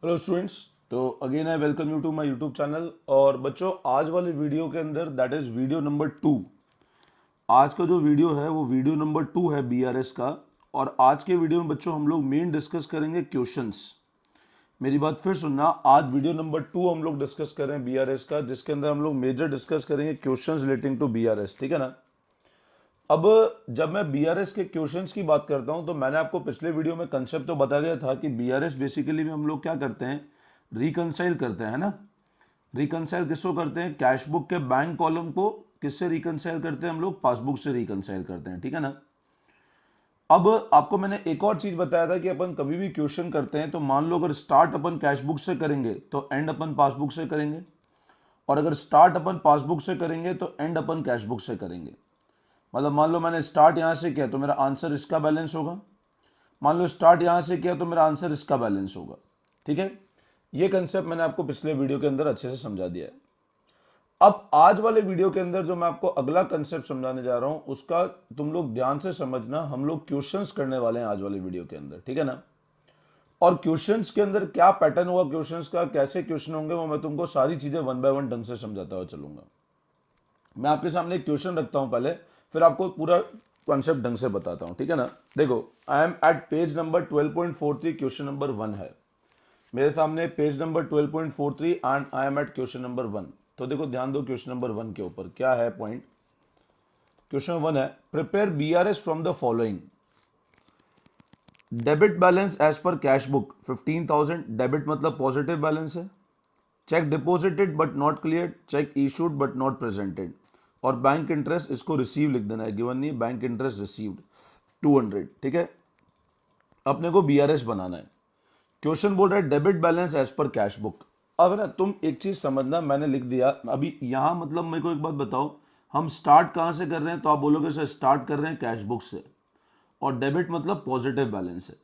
Hello students, तो again I welcome you to my YouTube channel. और बच्चों, आज वाले वीडियो के अंदर दैट इज वीडियो नंबर 2। आज का जो वीडियो है वो वीडियो नंबर 2 है बीआरएस का। और आज के वीडियो में बच्चों हम लोग मेन डिस्कस करेंगे क्वेश्चंस। मेरी बात फिर सुनना, आज वीडियो नंबर 2 हम लोग डिस्कस कर रहे हैं बीआरएस का, जिसके अंदर हम लोग मेजर डिस्कस करेंगे क्वेश्चंस रिलेटिंग टू बीआरएस। ठीक है ना। अब जब मैं बीआरएस के क्वेश्चंस की बात करता हूं तो मैंने आपको पिछले वीडियो में कंसेप्ट तो बता दिया था कि बीआरएस बेसिकली में हम लोग क्या करते हैं, रिकंसाइल करते हैं ना। रिकंसाइल किसको करते हैं? कैश बुक के बैंक कॉलम को किससे रिकंसाइल करते हैं हम लोग? पासबुक से रिकंसाइल करते हैं। ठीक है ना। अब आपको मैंने एक और चीज बताया था कि अपन कभी भी क्वेश्चन करते हैं तो मान लो अगर स्टार्ट अपन कैश बुक से करेंगे तो एंड अपन पासबुक से करेंगे, और अगर स्टार्ट अपन पासबुक से करेंगे तो एंड अपन कैश बुक से करेंगे। मतलब मान लो मैंने स्टार्ट यहां से किया तो मेरा आंसर इसका बैलेंस होगा, मान लो स्टार्ट यहां से किया तो मेरा आंसर इसका बैलेंस होगा। ठीक है। ये कंसेप्ट मैंने आपको पिछले वीडियो के अंदर अच्छे से समझा दिया है। अब आज वाले वीडियो के अंदर जो मैं आपको अगला कंसेप्ट समझाने जा रहा हूं उसका तुम लोग ध्यान से समझना। हम लोग क्वेश्चंस करने वाले हैं आज वाले वीडियो के अंदर। ठीक है ना। और क्वेश्चंस के अंदर क्या पैटर्न होगा, क्वेश्चंस का कैसे क्वेश्चन होंगे, वो मैं तुमको सारी चीजें वन बाय वन ढंग से समझाता हुआ चलूंगा। मैं आपके सामने एक क्वेश्चन रखता हूं पहले, फिर आपको पूरा कॉन्सेप्ट ढंग से बताता हूं। ठीक है ना। देखो, I am at page number 12.43, question number 1 है मेरे सामने। Page number 12.43 and I am at question number 1। तो देखो, ध्यान दो क्वेश्चन नंबर 1 के ऊपर क्या है पॉइंट। क्वेश्चन 1 है, prepare BRS from the following. Debit balance as per cash book 15,000। Debit मतलब पॉजिटिव बैलेंस है। Cheque deposited but not clear, cheque issued but not presented. और बैंक इंटरेस्ट इसको रिसीव लिख देना है, गिवन नहीं, बैंक इंटरेस्ट रिसीव्ड 200। ठीक है। अपने को बीआरएस बनाना है। क्वेश्चन बोल रहा है debit balance as per cash book. अब ना तुम एक चीज समझना, मैंने लिख दिया अभी यहां, मतलब मेरे को एक बात बताओ, हम स्टार्ट कहां से कर रहे हैं? तो आप बोलोगे सर स्टार्ट कर रहे हैं कैश बुक से, और डेबिट मतलब पॉजिटिव बैलेंस है।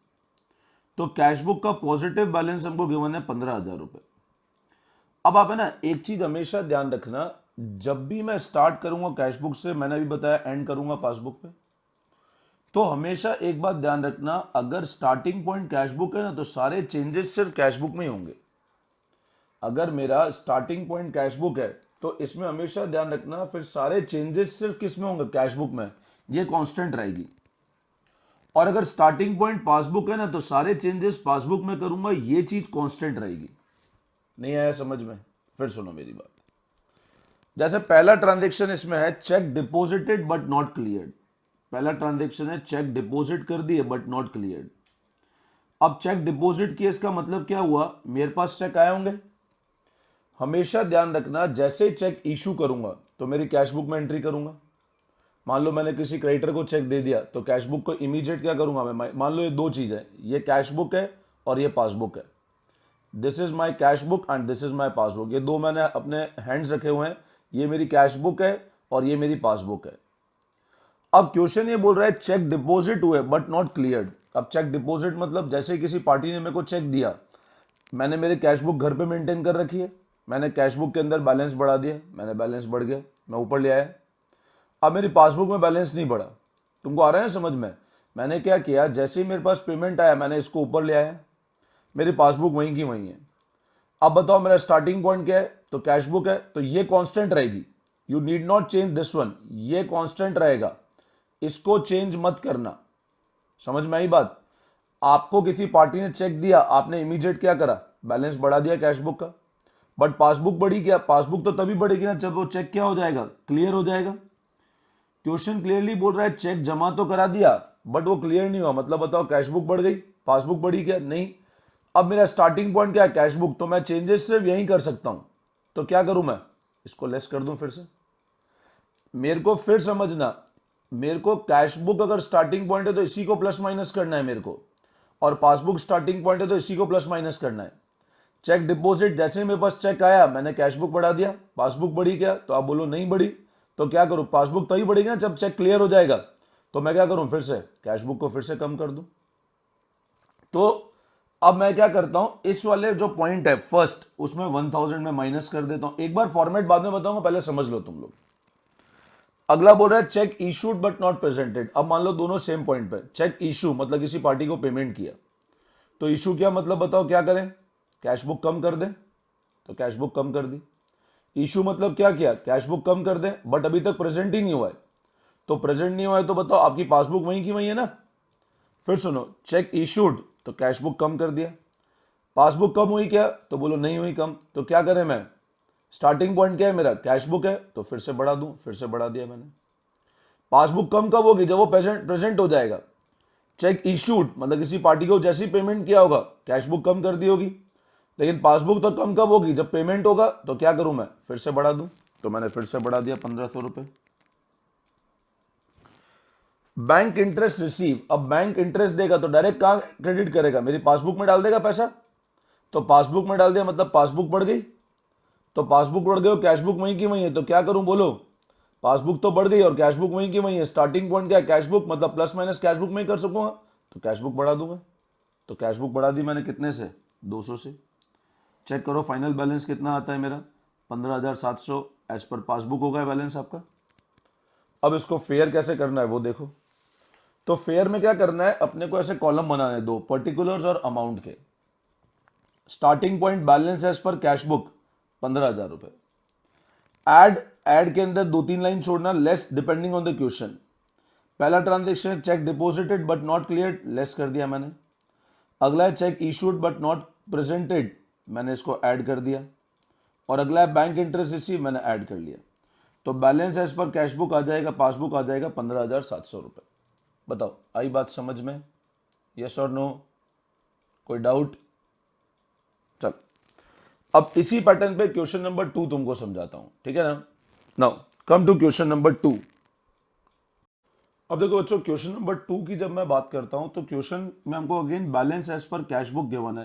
तो कैश बुक का पॉजिटिव बैलेंस हमको गिवन है 15,000 रुपए। अब आप है ना एक चीज हमेशा ध्यान रखना, जब भी मैं स्टार्ट करूंगा कैश बुक से, मैंने अभी बताया एंड करूंगा पासबुक पे, तो हमेशा एक बात ध्यान रखना, अगर स्टार्टिंग पॉइंट कैश बुक है ना तो सारे चेंजेस सिर्फ कैश बुक में ही होंगे। अगर मेरा स्टार्टिंग पॉइंट कैश बुक है तो इसमें हमेशा ध्यान रखना फिर सारे चेंजेस सिर्फ किस में होंगे? कैश बुक में। ये कांस्टेंट रहेगी। और अगर स्टार्टिंग पॉइंट पासबुक है ना तो सारे चेंजेस पासबुक में करूंगा, ये चीज कांस्टेंट रहेगी। नहीं आया समझ में? फिर सुनो मेरी बात। जैसे पहला ट्रांजेक्शन इसमें है cheque deposited but not cleared. पहला ट्रांजेक्शन है चेक डिपॉजिट कर दिए बट नॉट क्लियर्ड। अब चेक डिपॉजिट किए, इसका मतलब क्या हुआ? मेरे पास चेक आए होंगे। हमेशा ध्यान रखना, जैसे ही चेक इशू करूंगा तो मेरी कैश बुक में एंट्री करूंगा। मान लो मैंने किसी क्रेडिटर को चेक दे दिया तो कैश बुक को इमीडिएट क्या करूंगा मैं? मान लो ये दो चीज है, ये कैश बुक है और ये पासबुक है। This is my cash book and this is my passbook. ये दो मैंने अपने हैंड्स रखे हुए हैं, ये मेरी कैश बुक है और ये मेरी पासबुक है। अब क्वेश्चन ये बोल रहा है चेक डिपॉजिट हुए बट नॉट क्लियर्ड। अब चेक डिपॉजिट मतलब जैसे किसी पार्टी ने मेरे को चेक दिया, मैंने मेरी कैश बुक घर पे मेंटेन कर रखी है, मैंने कैश बुक के अंदर बैलेंस बढ़ा दिया, मैंने बैलेंस बढ़ गया, मैं ऊपर ले आया। अब मेरी पासबुक में बैलेंस नहीं बढ़ा। तुमको आ रहा है समझ में? मैंने क्या किया, जैसे ही मेरे पास पेमेंट आया मैंने इसको ऊपर ले आया, मेरी पासबुक वहीं की वहीं है। अब बताओ मेरा स्टार्टिंग पॉइंट क्या है? तो कैश बुक है, तो ये कांस्टेंट रहेगी। You need not change this one, ये कांस्टेंट रहेगा, इसको चेंज मत करना। समझ में आई बात? आपको किसी पार्टी ने चेक दिया, आपने इमीडिएट क्या करा? बैलेंस बढ़ा दिया कैश बुक का। बट पासबुक बढ़ी क्या? पासबुक तो तभी बढ़ेगी ना जब वो चेक क्या हो जाएगा? क्लियर हो जाएगा। क्वेश्चन क्लियरली बोल रहा है चेक जमा तो करा दिया बट वो क्लियर नहीं हुआ। मतलब बताओ कैश बुक बढ़ गई, पासबुक बढ़ी क्या? नहीं। अब मेरा स्टार्टिंग पॉइंट क्या है? Cash book. तो मैं चेंजेस सिर्फ यहीं कर सकता हूं। तो क्या करूं मैं? इसको लेस कर दूं फिर से। मेरे को फिर समझना, मेरे को कैश बुक अगर स्टार्टिंग पॉइंट है तो इसी को प्लस माइनस करना है मेरे को, और पासबुक स्टार्टिंग पॉइंट है तो इसी को प्लस माइनस करना है। चेक डिपॉजिट, जैसे ही मेरे पास चेक आया मैंने कैश बुक बढ़ा दिया, पासबुक बढ़ी क्या? तो आप बोलो नहीं बढ़ी। तो क्या करूं? पासबुक तभी बढ़ेगी ना जब चेक क्लियर हो जाएगा। तो मैं क्या करूं? फिर से कैश बुक को फिर से कम कर दूं। तो अब मैं क्या करता हूं, इस वाले जो पॉइंट है फर्स्ट, उसमें 1000 में माइनस कर देता हूं। एक बार फॉर्मेट बाद में बताऊंगा, पहले समझ लो तुम लोग। अगला बोल रहा है cheque issued but not presented. अब मान लो दोनों सेम पॉइंट पे, चेक इशू मतलब किसी पार्टी को पेमेंट किया, तो इशू क्या मतलब बताओ क्या करें? कैश बुक कम कर दे, तो कैश बुक कम कर दी। इशू मतलब क्या किया, कैश बुक कम कर दे, बट अभी तक प्रेजेंट ही नहीं हुआ है, तो प्रेजेंट नहीं हुआ है तो बताओ आपकी पासबुक वहीं की वहीं है ना। फिर सुनो, चेक इशूड, तो कैश बुक कम कर दिया। पासबुक कम हुई क्या, तो बोलो नहीं हुई कम, तो क्या करें, मैं स्टार्टिंग पॉइंट क्या है मेरा, कैश बुक है, तो फिर से बढ़ा दूं, फिर से बढ़ा दिया मैंने। पासबुक कम कब होगी, जब वो प्रेजेंट हो जाएगा। चेक इशूड मतलब किसी पार्टी को जैसी पेमेंट किया होगा कैश बुक कम कर दी होगी, लेकिन पासबुक तो कम कब होगी, जब पेमेंट होगा, तो क्या करूं मैं, फिर से बढ़ा दूं, तो मैंने फिर से बढ़ा दिया 1500 रुपए। बैंक इंटरेस्ट रिसीव, अब बैंक इंटरेस्ट देगा तो डायरेक्ट कहां क्रेडिट करेगा, मेरी पासबुक में डाल देगा पैसा, तो पासबुक में डाल दिया मतलब पासबुक बढ़ गई, तो पासबुक बढ़ गई और कैश बुक वहीं की वहीं है, तो क्या करूं बोलो, पासबुक तो बढ़ गई और कैश बुक वहीं की वहीं है, स्टार्टिंग पॉइंट क्या है, कैश बुक, मतलब प्लस माइनस कैश बुक में ही कर सकूंगा, तो कैश बुक बढ़ा दूंगा। तो कैश बुक बढ़ा दी मैंने, कितने से, 200 से। चेक करो फाइनल बैलेंस कितना आता है मेरा, 15,700 एज पर पासबुक होगा बैलेंस आपका। अब इसको फेयर कैसे करना है वो देखो। तो फेयर में क्या करना है, अपने को ऐसे कॉलम बनाने दो, पर्टिकुलर्स और अमाउंट के। Starting point balance as per cash book 15,000 रुपए। ऐड के अंदर 2-3 लाइन छोड़ना, less depending on the question. पहला transaction cheque deposited but not clear, less कर दिया मैंने। अगला है cheque issued but not presented, मैंने इसको ऐड कर दिया। और अगला है बैंक इंटरेस्ट रिसीव, मैंने ऐड कर लिया। तो balance as per cash book आ जाएगा, पासबुक आ जाएगा 15,700 रुपए। बताओ आई बात समझ में, यस और नो, कोई डाउट। चल अब इसी पैटर्न पे क्वेश्चन नंबर 2 तुमको समझाता हूं, ठीक है ना। Now come to question number 2। अब देखो बच्चों, क्वेश्चन नंबर 2 की जब मैं बात करता हूं तो क्वेश्चन में हमको again balance as per cash book given है,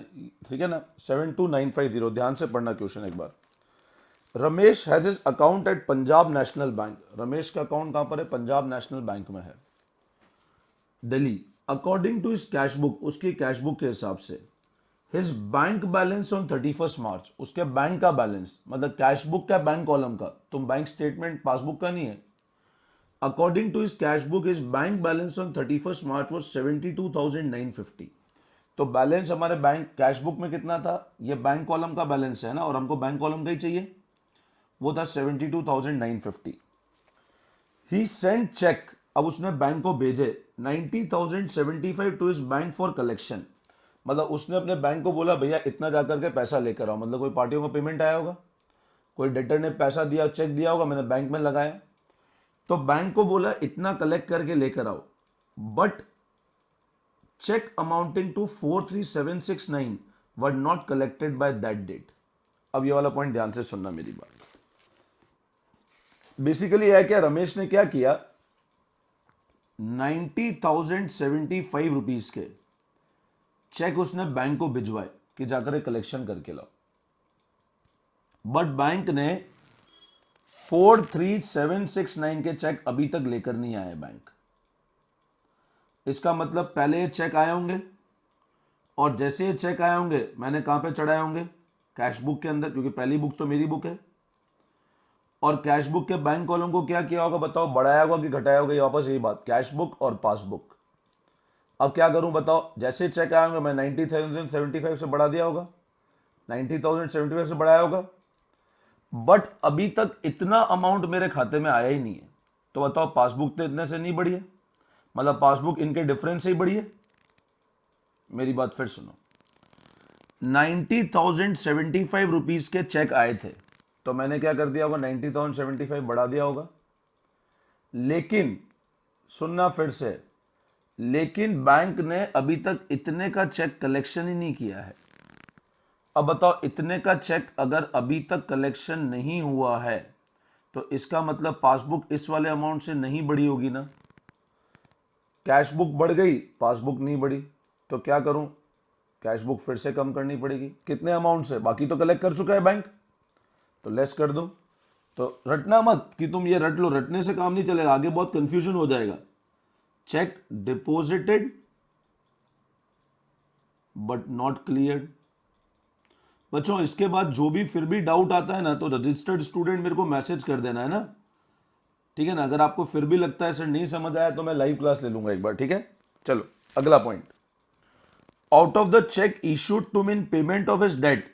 ठीक है ना, 72950। ध्यान से पढ़ना क्वेश्चन एक बार। Ramesh has his account at Punjab National Bank. Ramesh का अकाउंट कहां पर है, पंजाब नेशनल बैंक में है, Delhi. According to his cash book, उसकी कैश बुक के हिसाब से, his bank balance on 31 March, उसके बैंक का बैलेंस, मतलब कैश बुक का बैंक कॉलम का, तुम बैंक स्टेटमेंट पासबुक का नहीं है। According to his cash book, his bank balance on 31 March was 72,950। तो बैलेंस हमारे बैंक कैश बुक में कितना था, ये बैंक कॉलम का बैलेंस है ना, और हमको बैंक कॉलम का ही चाहिए, वो था 72,950। ही सेंट चेक, अब उसने बैंक को भेजे 90,075 to his bank for collection, मतलब उसने अपने बैंक को बोला भैया इतना जाकर के पैसा लेकर आओ, मतलब कोई पार्टियों का पेमेंट आया होगा, कोई डेटर ने पैसा दिया, चेक दिया होगा, मैंने बैंक में लगाया, तो बैंक को बोला इतना कलेक्ट करके लेकर आओ, but cheque amounting to 43,769 were not collected by that date. अब ये वाला पॉइंट ध्यान से सुनना मेरी बात। बेसिकली यह क्या, रमेश ने क्या किया, 90,075 रुपीज के चेक उसने बैंक को भिजवाए कि जाकर कलेक्शन करके लाओ, बट बैंक ने 43,769 के चेक अभी तक लेकर नहीं आए बैंक। इसका मतलब पहले ये चेक आए होंगे, और जैसे ये चेक आए होंगे मैंने कहां पे चढ़ाए होंगे, कैश बुक के अंदर, क्योंकि पहली बुक तो मेरी बुक है। और कैश बुक के बैंक कॉलम को क्या किया होगा बताओ, बढ़ाया होगा कि घटाया होगा, ये वापस यही बात, कैश बुक और पासबुक। अब क्या करूं बताओ, जैसे चेक आएंगे मैं 90,075 से बढ़ा दिया होगा, 90,075 से बढ़ाया होगा, बट अभी तक इतना अमाउंट मेरे खाते में आया ही नहीं है, तो बताओ पासबुक तो इतने से नहीं बढ़ी है, मतलब पासबुक इनके डिफरेंस से ही बढ़ी है। मेरी बात फिर सुनो, 90,075 रुपीज के चेक आए थे, तो मैंने क्या कर दिया होगा, 90,075 बढ़ा दिया होगा, लेकिन सुनना फिर से, लेकिन बैंक ने अभी तक इतने का चेक कलेक्शन ही नहीं किया है। अब बताओ इतने का चेक अगर अभी तक कलेक्शन नहीं हुआ है, तो इसका मतलब पासबुक इस वाले अमाउंट से नहीं बढ़ी होगी ना। कैश बुक बढ़ गई, पासबुक नहीं बढ़ी, तो क्या करूं, कैश बुक फिर से कम करनी पड़ेगी, कितने अमाउंट से, बाकी तो कलेक्ट कर चुका है बैंक, तो लेस कर दूं। तो रटना मत कि तुम ये रट लो, रटने से काम नहीं चलेगा, आगे बहुत कंफ्यूजन हो जाएगा। Check deposited but not cleared. बच्चों इसके बाद जो भी फिर भी डाउट आता है ना, तो रजिस्टर्ड स्टूडेंट मेरे को मैसेज कर देना है ना, ठीक है ना। अगर आपको फिर भी लगता है सर नहीं समझ आया, तो मैं लाइव क्लास ले लूंगा एक बार, ठीक है। चलो अगला point, out of the cheque issued to meet payment of his debt,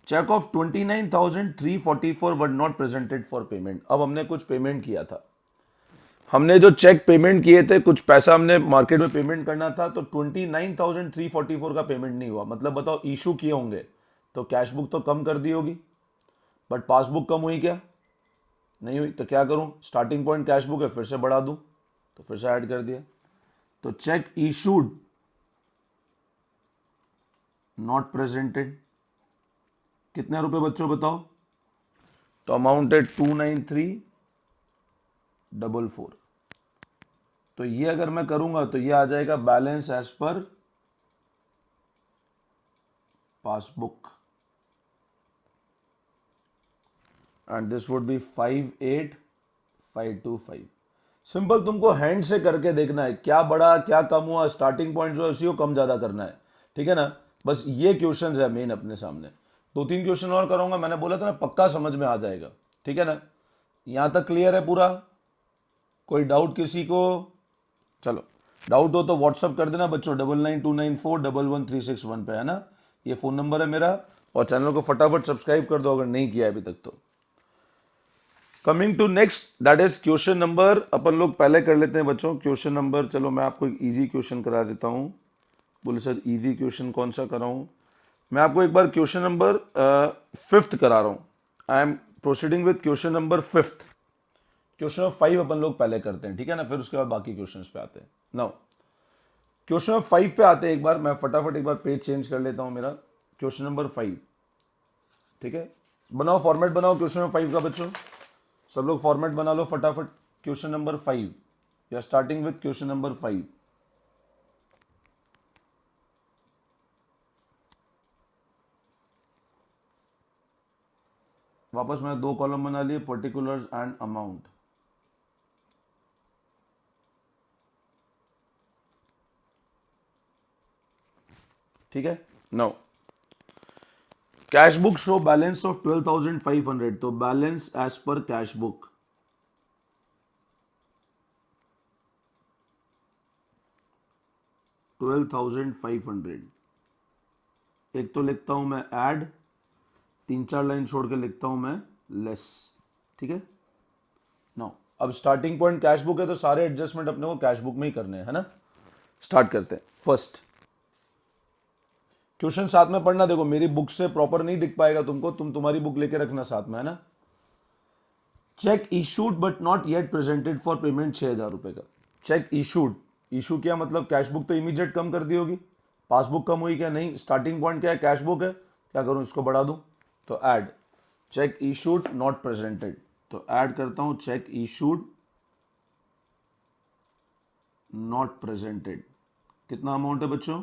cheque of 29,344 were not presented for payment. अब हमने कुछ पेमेंट किया था, हमने जो चेक पेमेंट किए थे, कुछ पैसा हमने मार्केट में पेमेंट करना था, तो 29,344 का पेमेंट नहीं हुआ। मतलब बताओ, इशू किए होंगे तो कैश बुक तो कम कर दी होगी, बट पासबुक कम हुई क्या? नहीं हुई। तो क्या करूं, स्टार्टिंग पॉइंट कैश बुक है, फिर से बढ़ा दूं, तो फिर से ऐड कर दिया। तो चेक इशूड नॉट प्रेजेंटेड, कितने रुपए बच्चों बताओ? तो अमाउंट है 293,444। तो ये अगर मैं करूंगा तो ये आ जाएगा balance as per passbook, and this would be 58,525। Simple, तुमको हैंड से करके देखना है क्या बढ़ा क्या कम हुआ, स्टार्टिंग पॉइंट जो है उसी को कम ज्यादा करना है, ठीक है ना। बस ये क्वेश्चंस है मेन अपने सामने। दो तीन क्वेश्चन और करूंगा, मैंने बोला था ना, पक्का समझ में आ जाएगा, ठीक है ना। यहां तक क्लियर है पूरा? कोई डाउट किसी को? चलो, डाउट हो तो व्हाट्सअप कर देना बच्चों, 9929411361 पे, है ना। ये फोन नंबर है मेरा, और चैनल को फटाफट सब्सक्राइब कर दो अगर नहीं किया है अभी तक तो। Coming to next, that is question number, अपन लोग पहले कर लेते हैं बच्चों क्वेश्चन नंबर। चलो मैं आपको एक इजी क्वेश्चन करा देता हूं। बोले सर इजी क्वेश्चन कौन सा कराऊं? मैं आपको एक बार क्वेश्चन नंबर 5th करा रहा हूं। I am proceeding with question number 5th। Question number 5 अपन लोग पहले करते हैं, ठीक है ना, फिर उसके बाद बाकी क्वेश्चंस पे आते हैं। नाउ क्वेश्चन नंबर 5 पे आते हैं। एक बार मैं फटाफट एक बार पेज चेंज कर लेता हूं मेरा। क्वेश्चन नंबर 5, ठीक है। बनाओ फॉर्मेट, बनाओ क्वेश्चन नंबर 5 का बच्चों, सब लोग फॉर्मेट बना लो फटाफट। क्वेश्चन नंबर 5, या स्टार्टिंग विद क्वेश्चन नंबर 5। वापस मैंने 2 कॉलम बना लिए, पर्टिकुलर्स एंड अमाउंट। ठीक है। Now cash book show balance of 12,500, तो balance as per cash book 12,500। एक तो लिखता हूं मैं ऐड, 3-4 लाइन छोड़ के लिखता हूं मैं लेस, ठीक है। नाउ अब स्टार्टिंग पॉइंट कैश बुक है, तो सारे एडजस्टमेंट अपने को कैश बुक में ही करने हैं, है ना। स्टार्ट करते हैं। फर्स्ट क्वेश्चन साथ में पढ़ना, देखो मेरी बुक से प्रॉपर नहीं दिख पाएगा तुमको, तुम तुम्हारी बुक लेके रखना साथ में, है ना। Check issued but not yet presented for payment 6,000 रुपए का। चेक इशूड, इशू क्या मतलब कैश बुक तो इमीडिएट कम कर दी होगी, पासबुक कम हुई क्या? नहीं। स्टार्टिंग पॉइंट क्या है? कैश बुक है। क्या करूं, इसको बढ़ा दूं, तो add check issued not presented, तो ऐड करता हूं चेक इशूड नॉट प्रेजेंटेड। कितना अमाउंट है बच्चों?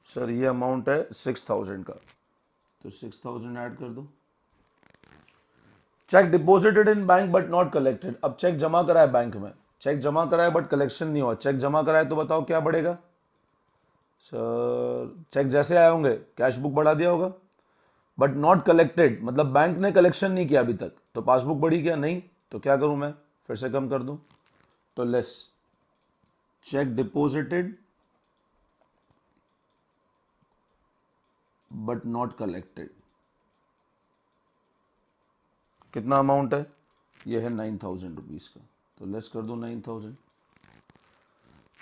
सर ये अमाउंट है 6,000 का, तो 6,000 ऐड कर दो। Check deposited in bank but not collected, अब चेक जमा करा है बैंक में, चेक जमा करा है बट कलेक्शन नहीं हुआ। चेक जमा करा है तो बताओ क्या बढ़ेगा? सर चेक जैसे आए होंगे कैश बुक बढ़ा दिया होगा, बट नॉट कलेक्टेड मतलब बैंक ने कलेक्शन नहीं किया अभी तक, तो पासबुक बढ़ी क्या? नहीं। तो क्या करूं मैं, फिर से कम कर दूं, तो less check deposited but not collected. कितना अमाउंट है? ये है 9,000 रुपीज का, तो लेस कर दो 9,000।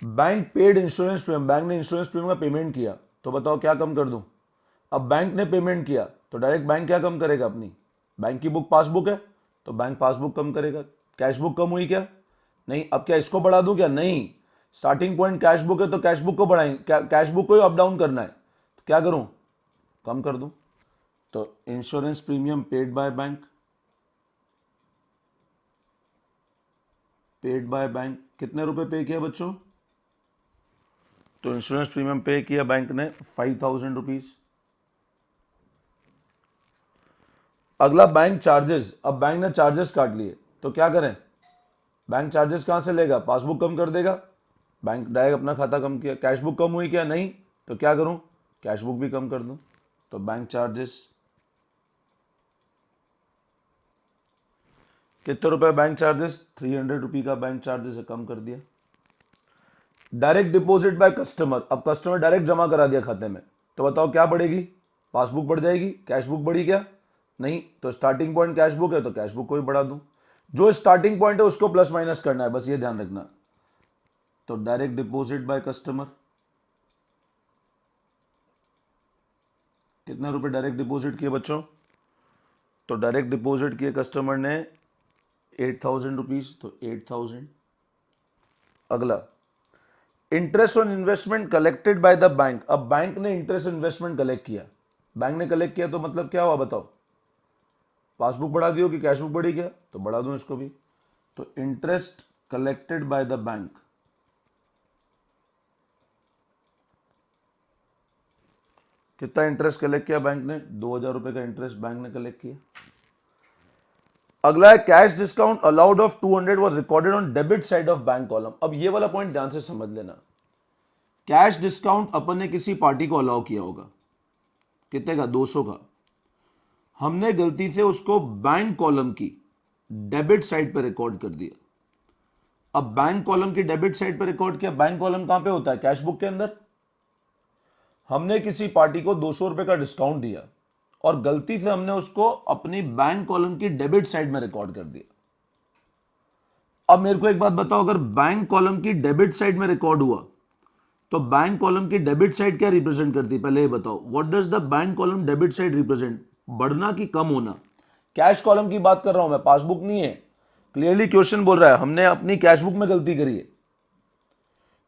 Bank paid insurance premium, bank ने इंश्योरेंस प्रीमियम का पेमेंट किया, तो बताओ क्या कम कर दूं? अब बैंक ने पेमेंट किया तो डायरेक्ट बैंक क्या कम करेगा अपनी? बैंक की बुक पासबुक है, तो बैंक पासबुक कम करेगा। कैश बुक कम हुई क्या? नहीं। अब क्या इसको बढ़ा दूं क्या? नहीं। स्टार्टिंग पॉइंट कैश बुक है तो कैश बुक को बढ़ाएं, कैश बुक को ही अप डाउन करना है, तो क्या करूं, कम कर दूं। तो insurance premium paid by bank, paid by bank कितने रुपए पे किया बच्चों? तो इंश्योरेंस प्रीमियम पे किया बैंक ने 5,000 रुपीज। अगला बैंक चार्जेस, अब बैंक ने चार्जेस काट लिए, तो क्या करें? बैंक चार्जेस कहां से लेगा? पासबुक कम कर देगा, बैंक डायरेक्ट अपना खाता कम किया। कैश बुक कम हुई क्या? नहीं। तो क्या करूं, कैश बुक भी कम कर दूं, तो बैंक चार्जेस कितने रुपए? बैंक चार्जेस 300 रुपये का बैंक चार्जेस है, कम कर दिया। डायरेक्ट डिपॉजिट बाय कस्टमर, अब कस्टमर डायरेक्ट जमा करा दिया खाते में, तो बताओ क्या बढ़ेगी, पासबुक बढ़ जाएगी, कैश बुक बढ़ी क्या, नहीं, तो स्टार्टिंग पॉइंट कैश बुक है तो कैश बुक को भी बढ़ा दूं, जो स्टार्टिंग पॉइंट है उसको प्लस माइनस करना है, बस ये ध्यान रखना। तो डायरेक्ट डिपॉजिट बाय कस्टमर, कितने रुपए डायरेक्ट डिपॉजिट किए बच्चों, तो डायरेक्ट डिपॉजिट किए कस्टमर ने 8,000 रुपीज, तो 8,000। अगला, interest on investment collected by the bank, अब बैंक ने इंटरेस्ट इन्वेस्टमेंट कलेक्ट किया, बैंक ने कलेक्ट किया तो मतलब क्या हुआ बताओ, पासबुक बढ़ा दियो कि कैश बुक बढ़ी क्या, तो बढ़ा दूं इसको भी, तो interest collected by the bank, कितना इंटरेस्ट कलेक्ट किया बैंक ने, 2,000 रुपए का इंटरेस्ट बैंक ने कलेक्ट किया। अगला है cash discount allowed of 200 was recorded on debit side of bank column, अब ये वाला पॉइंट ध्यान से समझ लेना, कैश डिस्काउंट अपन ने किसी पार्टी को अलाउ किया होगा, कितने का, 200 का, हमने गलती से उसको बैंक कॉलम की डेबिट साइड पर रिकॉर्ड कर दिया। अब बैंक कॉलम की डेबिट साइड पर रिकॉर्ड किया, बैंक कॉलम कहां पे होता है, कैश बुक के अंदर, हमने किसी पार्टी को 200 रुपए का डिस्काउंट दिया और गलती से हमने उसको अपनी बैंक कॉलम की डेबिट साइड में रिकॉर्ड कर दिया। अब मेरे को एक बात बताओ, अगर बैंक कॉलम की डेबिट साइड में रिकॉर्ड हुआ तो बैंक कॉलम की डेबिट साइड क्या रिप्रेजेंट करती है, पहले ये बताओ, what does the bank column debit side represent, बढ़ना कि कम होना, कैश कॉलम की बात कर रहा हूं मैं, पासबुक नहीं है, क्लियरली क्वेश्चन बोल रहा है हमने अपनी कैश बुक में गलती करी है।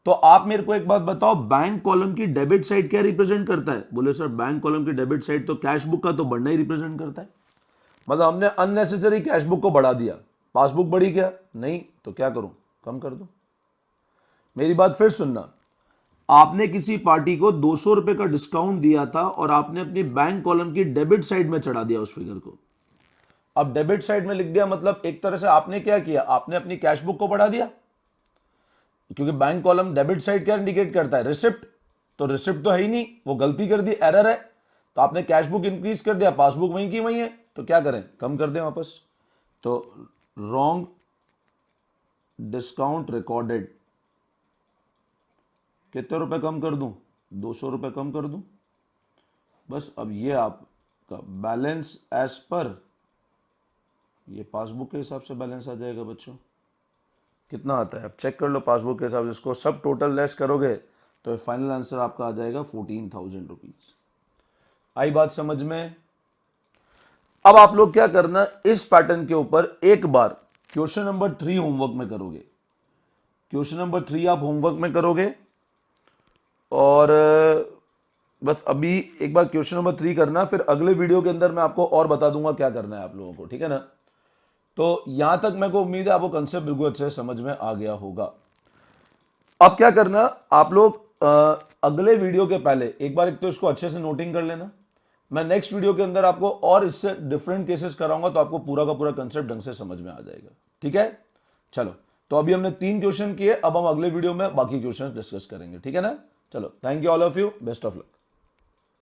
तो आप मेरे को एक बात बताओ, बैंक कॉलम की डेबिट साइड क्या रिप्रेजेंट करता है, बोले सर बैंक कॉलम की डेबिट साइड तो कैश बुक का तो बढ़ना ही रिप्रेजेंट करता है, मतलब हमने अननेसेसरी कैश बुक को बढ़ा दिया, पासबुक बढ़ी क्या, नहीं, तो क्या करूं, कम कर दो। मेरी बात फिर सुनना, आपने किसी पार्टी को 200 रुपए का डिस्काउंट दिया था और आपने अपनी बैंक कॉलम की डेबिट साइड में चढ़ा दिया उस फिगर को, अब डेबिट साइड में लिख दिया मतलब एक तरह से आपने क्या किया, आपने अपनी कैश बुक को बढ़ा दिया, क्योंकि बैंक कॉलम डेबिट साइड क्या इंडिकेट करता है, रिसिप्ट, तो रिसिप्ट तो है ही नहीं, वो गलती कर दी, एरर है, तो आपने कैश बुक इंक्रीज कर दिया, पासबुक वहीं की वहीं है, तो क्या करें, कम कर दें वापस, तो रॉन्ग डिस्काउंट रिकॉर्डेड, कितने रुपए कम कर दूं, 200 रुपए कम कर दूं, बस। अब ये आपका बैलेंस एज पर, ये पासबुक के हिसाब से बैलेंस आ जाएगा बच्चों, कितना आता है अब चेक कर लो, पासबुक के हिसाब से इसको सब टोटल लेस करोगे तो फाइनल आंसर आपका आ जाएगा 14,000 रुपीज। आई बात समझ में। अब आप लोग क्या करना, इस पैटर्न के ऊपर एक बार क्वेश्चन नंबर 3 होमवर्क में करोगे, क्वेश्चन नंबर 3 आप होमवर्क में करोगे, और बस अभी एक बार क्वेश्चन नंबर 3 करना, फिर अगले वीडियो के अंदर मैं आपको और बता दूंगा क्या करना है आप लोगों को, ठीक है ना। तो यहां तक मेरे को उम्मीद है आपको कंसेप्ट बिल्कुल अच्छे से समझ में आ गया होगा। अब क्या करना, आप लोग अगले वीडियो के पहले एक बार एक तो इसको अच्छे से नोटिंग कर लेना, मैं नेक्स्ट वीडियो के अंदर आपको और इससे डिफरेंट केसेस कराऊंगा तो आपको पूरा का पूरा कंसेप्ट ढंग से समझ में आ जाएगा, ठीक है। चलो, तो अभी हमने 3 क्वेश्चन किए, अब हम अगले वीडियो में बाकी क्वेश्चन डिस्कस करेंगे, ठीक है ना। चलो, thank you all of you, best of luck.